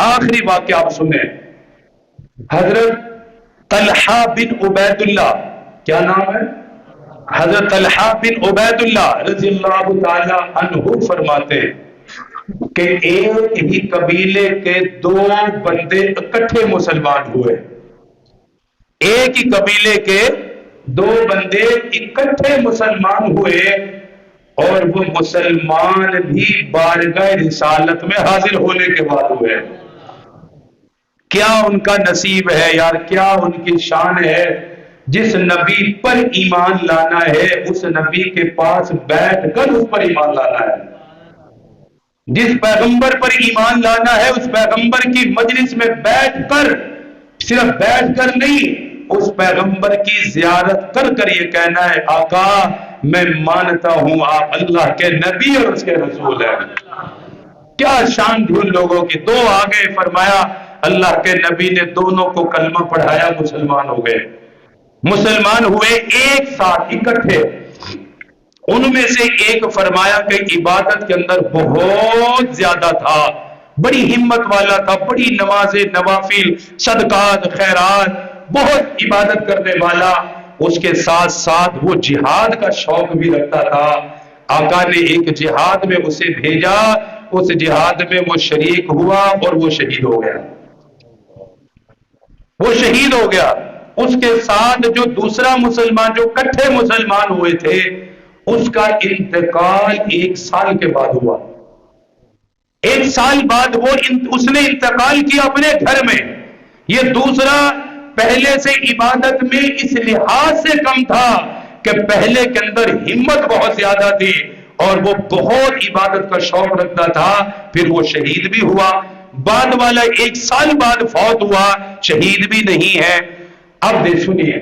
آخری واقعہ آپ سنیں، حضرت طلحہ بن عبید اللہ، کیا نام ہے؟ حضرت طلحہ بن عبید اللہ رضی اللہ تعالی عنہ فرماتے ہیں کہ ایک ہی قبیلے کے دو بندے اکٹھے مسلمان ہوئے، ایک ہی قبیلے کے دو بندے اکٹھے مسلمان ہوئے، اور وہ مسلمان بھی بارگاہ رسالت میں حاضر ہونے کے بعد ہوئے۔ کیا ان کا نصیب ہے یار، کیا ان کی شان ہے، جس نبی پر ایمان لانا ہے اس نبی کے پاس بیٹھ کر اس پر ایمان لانا ہے، جس پیغمبر پر ایمان لانا ہے اس پیغمبر کی مجلس میں بیٹھ کر، صرف بیٹھ کر نہیں، اس پیغمبر کی زیارت کر کر یہ کہنا ہے آقا میں مانتا ہوں آپ اللہ کے نبی اور اس کے رسول ہیں۔ کیا شان تھی ان لوگوں کی، دو آگے فرمایا اللہ کے نبی نے دونوں کو کلمہ پڑھایا، مسلمان ہو گئے، مسلمان ہوئے ایک ساتھ اکٹھے۔ ان میں سے ایک فرمایا کہ عبادت کے اندر بہت زیادہ تھا، بڑی ہمت والا تھا، بڑی نمازیں نوافل صدقات خیرات بہت عبادت کرنے والا، اس کے ساتھ ساتھ وہ جہاد کا شوق بھی رکھتا تھا۔ آقا نے ایک جہاد میں اسے بھیجا، اس جہاد میں وہ شریک ہوا اور وہ شہید ہو گیا، وہ شہید ہو گیا۔ اس کے ساتھ جو دوسرا مسلمان جو کٹھے مسلمان ہوئے تھے اس کا انتقال ایک سال کے بعد ہوا، ایک سال بعد اس نے انتقال کیا اپنے گھر میں۔ یہ دوسرا پہلے سے عبادت میں اس لحاظ سے کم تھا کہ پہلے کے اندر ہمت بہت زیادہ تھی اور وہ بہت عبادت کا شوق رکھتا تھا، پھر وہ شہید بھی ہوا۔ بعد والا ایک سال بعد فوت ہوا، شہید بھی نہیں ہے۔ اب دیکھ سنیے،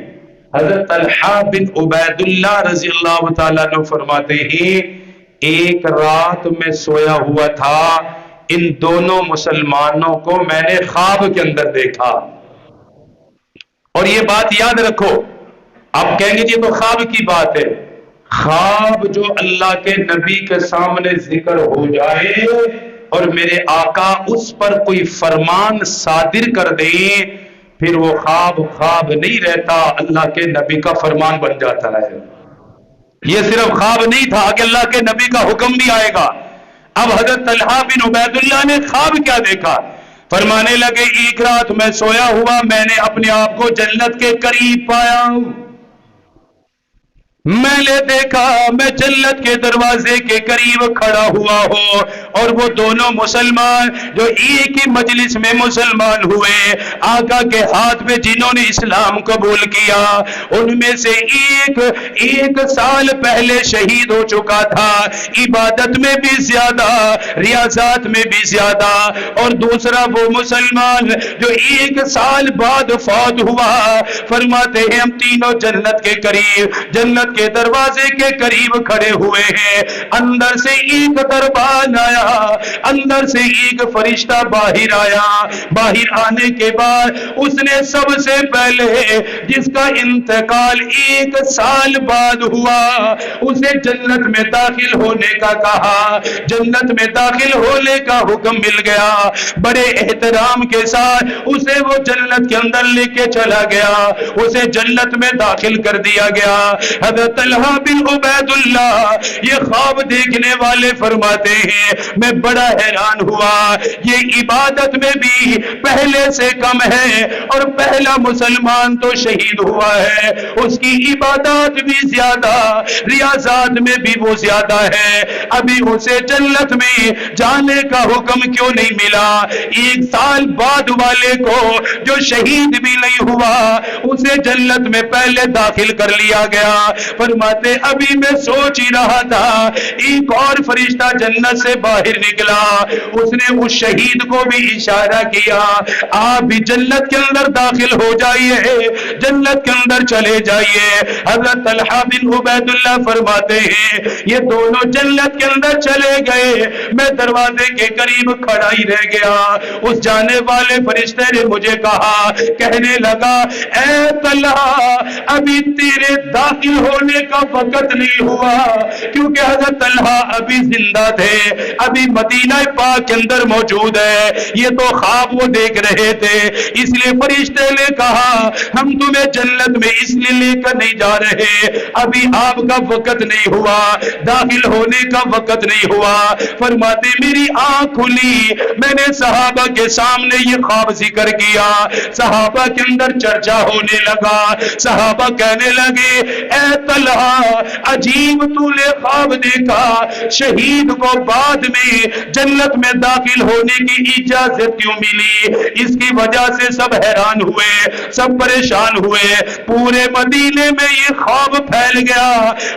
حضرت طلحہ بن عبید اللہ رضی اللہ تعالیٰ عنہ فرماتے ہیں ایک رات میں سویا ہوا تھا، ان دونوں مسلمانوں کو میں نے خواب کے اندر دیکھا۔ اور یہ بات یاد رکھو، آپ کہیں گے یہ تو خواب کی بات ہے، خواب جو اللہ کے نبی کے سامنے ذکر ہو جائے اور میرے آقا اس پر کوئی فرمان صادر کر دیں، پھر وہ خواب خواب نہیں رہتا، اللہ کے نبی کا فرمان بن جاتا ہے۔ یہ صرف خواب نہیں تھا کہ اللہ کے نبی کا حکم بھی آئے گا۔ اب حضرت طلحہ بن عبید اللہ نے خواب کیا دیکھا؟ فرمانے لگے ایک رات میں سویا ہوا، میں نے اپنے آپ کو جنت کے قریب پایا، میں نے دیکھا میں جنت کے دروازے کے قریب کھڑا ہوا ہوں، اور وہ دونوں مسلمان جو ایک ہی مجلس میں مسلمان ہوئے، آقا کے ہاتھ میں جنہوں نے اسلام قبول کیا، ان میں سے ایک سال پہلے شہید ہو چکا تھا، عبادت میں بھی زیادہ، ریاضات میں بھی زیادہ، اور دوسرا وہ مسلمان جو ایک سال بعد فوت ہوا۔ فرماتے ہیں ہم تینوں جنت کے قریب، جنت کے دروازے کے قریب کھڑے ہوئے ہیں، اندر سے ایک دربان آیا، اندر سے ایک فرشتہ باہر آیا، باہر آنے کے بعد اس نے سب سے پہلے جس کا انتقال ایک سال بعد ہوا اسے جنت میں داخل ہونے کا کہا، جنت میں داخل ہونے کا حکم مل گیا، بڑے احترام کے ساتھ اسے وہ جنت کے اندر لے کے چلا گیا، اسے جنت میں داخل کر دیا گیا۔ حضرت طلحہ بن عبید اللہ یہ خواب دیکھنے والے فرماتے ہیں میں بڑا حیران ہوا، یہ عبادت میں بھی پہلے سے کم ہے، اور پہلا مسلمان تو شہید ہوا ہے، اس کی عبادات بھی زیادہ، ریاضات میں بھی وہ زیادہ ہے، ابھی اسے جنت میں جانے کا حکم کیوں نہیں ملا؟ ایک سال بعد والے کو جو شہید بھی نہیں ہوا اسے جنت میں پہلے داخل کر لیا گیا۔ فرماتے ابھی میں سوچ ہی رہا تھا، ایک اور فرشتہ جنت سے باہر نکلا، اس نے اس شہید کو بھی اشارہ کیا آپ بھی جنت کے اندر داخل ہو جائیے، جنت کے اندر چلے جائیے۔ حضرت طلحہ بن عبید اللہ فرماتے ہیں یہ دونوں جنت کے اندر چلے گئے، میں دروازے کے قریب کھڑا ہی رہ گیا۔ اس جانے والے فرشتے نے مجھے کہا، کہنے لگا اے طلحہ ابھی تیرے داخل ہونے ہونے کا وقت نہیں ہوا، کیونکہ حضرت طلحہ ابھی زندہ تھے، ابھی مدینہ پاک کے اندر موجود ہے، یہ تو خواب وہ دیکھ رہے تھے۔ اس لیے فرشتے نے کہا ہم تمہیں جنت میں اس لیے لے کر نہیں جا رہے، ابھی آپ کا وقت نہیں ہوا، داخل ہونے کا وقت نہیں ہوا۔ فرماتے میری آنکھ کھلی، میں نے صحابہ کے سامنے یہ خواب ذکر کیا، صحابہ کے اندر چرچا ہونے لگا، صحابہ کہنے لگے اے طلحہ عجیب تو نے خواب دیکھا، شہید کو بعد میں جنت میں داخل ہونے کی اجازت کیوں ملی؟ اس کی وجہ سے سب حیران ہوئے، سب پریشان ہوئے، پورے مدینے میں یہ خواب پھیل گیا،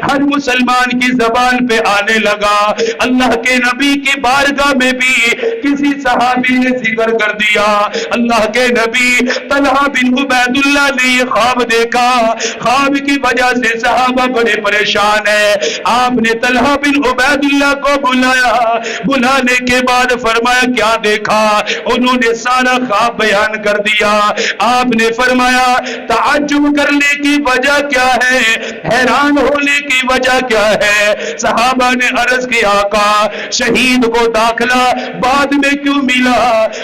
ہر مسلمان کی زبان پہ آنے لگا۔ اللہ کے نبی کی بارگاہ میں بھی کسی صحابی نے ذکر کر دیا، اللہ کے نبی طلحہ بن عبید اللہ نے یہ خواب دیکھا، خواب کی وجہ سے صحابہ بڑے پریشان ہیں۔ آپ نے طلحہ بن عبید اللہ کو بلایا، بلانے کے بعد فرمایا کیا دیکھا؟ انہوں نے سارا خواب بیان کر دیا۔ آپ نے فرمایا تعجب کرنے کی وجہ کیا ہے، حیران ہونے کی وجہ کیا ہے؟ صحابہ نے عرض کیا آقا شہید کو داخلہ بعد میں کیوں ملا؟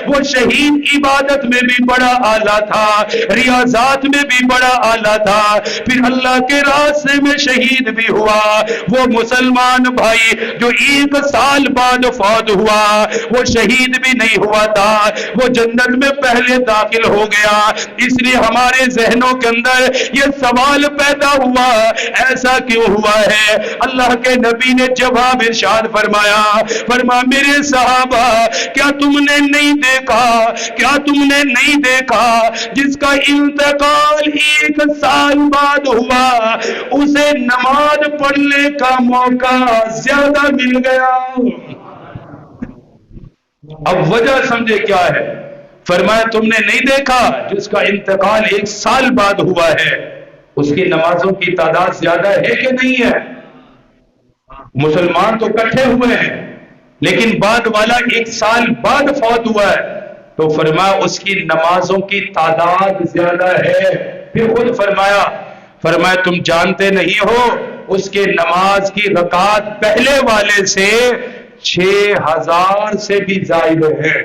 وہ شہید عبادت میں بھی بڑا اعلیٰ تھا، ریاضات میں بھی بڑا اعلیٰ تھا، پھر اللہ کے راستے میں شہید بھی ہوا۔ وہ مسلمان بھائی جو 1 سال بعد فوت ہوا وہ شہید بھی نہیں ہوا تھا، وہ جنت میں پہلے داخل ہو گیا۔ اس لیے ہمارے ذہنوں کے اندر یہ سوال پیدا ہوا ایسا کیوں ہوا ہے؟ اللہ کے نبی نے جواب ارشاد فرمایا، میرے صحابہ کیا تم نے نہیں دیکھا، کیا تم نے نہیں دیکھا جس کا انتقال 1 سال بعد ہوا اسے نماز پڑھنے کا موقع زیادہ مل گیا؟ اب وجہ سمجھے کیا ہے؟ فرمایا تم نے نہیں دیکھا جس کا انتقال 1 سال بعد ہوا ہے اس کی نمازوں کی تعداد زیادہ ہے کہ نہیں ہے؟ مسلمان تو کٹھے ہوئے ہیں لیکن بعد والا 1 سال بعد فوت ہوا ہے تو فرمایا اس کی نمازوں کی تعداد زیادہ ہے۔ پھر خود فرمایا تم جانتے نہیں ہو اس کے نماز کی رکعت پہلے والے سے 6000 سے بھی زائد ہے۔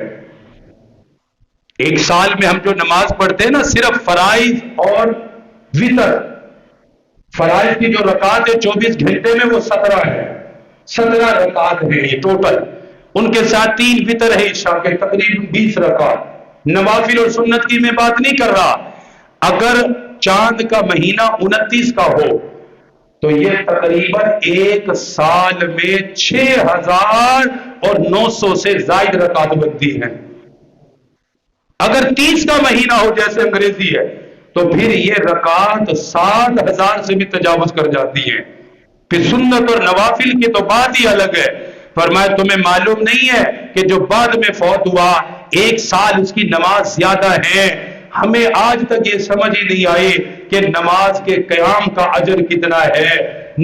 1 سال میں ہم جو نماز پڑھتے ہیں نا صرف فرائض اور وتر، فرائض کی جو رکعت ہے 24 گھنٹے میں وہ 17 ہے، 17 رکعت ہے یہ ٹوٹل، ان کے ساتھ 3 وتر ہے عشاء کے تقریباً 20 رکعت۔ نوافل اور سنت کی میں بات نہیں کر رہا، اگر چاند کا مہینہ 29 کا ہو تو یہ تقریباً 1 سال میں 6900 سے زائد رکعت بنتی ہیں۔ اگر 30 کا مہینہ ہو جیسے انگریزی ہے تو پھر یہ رکعت 7000 سے بھی تجاوز کر جاتی ہیں۔ پھر سنت اور نوافل کی تو بات ہی الگ ہے۔ فرمایا تمہیں معلوم نہیں ہے کہ جو بعد میں فوت ہوا 1 سال اس کی نماز زیادہ ہے؟ ہمیں آج تک یہ سمجھ ہی نہیں آئی کہ نماز کے قیام کا اجر کتنا ہے،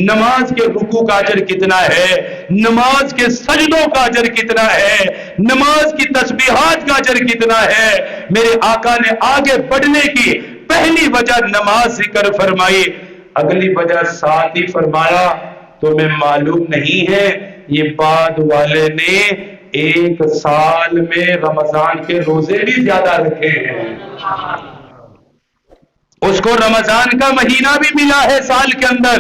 نماز کے رکوع کا اجر کتنا ہے، نماز کے سجدوں کا اجر کتنا ہے، نماز کی تسبیحات کا اجر کتنا ہے۔ میرے آقا نے آگے بڑھنے کی پہلی وجہ نماز ذکر فرمائی، اگلی وجہ ساتھ ہی فرمایا تمہیں معلوم نہیں ہے یہ بعد والے نے 1 سال میں رمضان کے روزے بھی زیادہ رکھے ہیں، اس کو رمضان کا مہینہ بھی ملا ہے سال کے اندر۔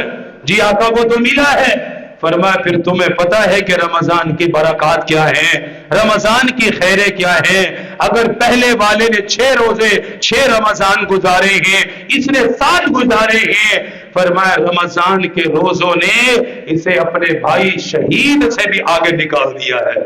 جی آقا وہ تو ملا ہے۔ فرمایا پھر تمہیں پتا ہے کہ رمضان کی برکات کیا ہیں، رمضان کی خیریں کیا ہیں؟ اگر پہلے والے نے 6 روزے 6 رمضان گزارے ہیں، اس نے 7 گزارے ہیں، فرمایا رمضان کے روزوں نے اسے اپنے بھائی شہید سے بھی آگے نکال دیا ہے۔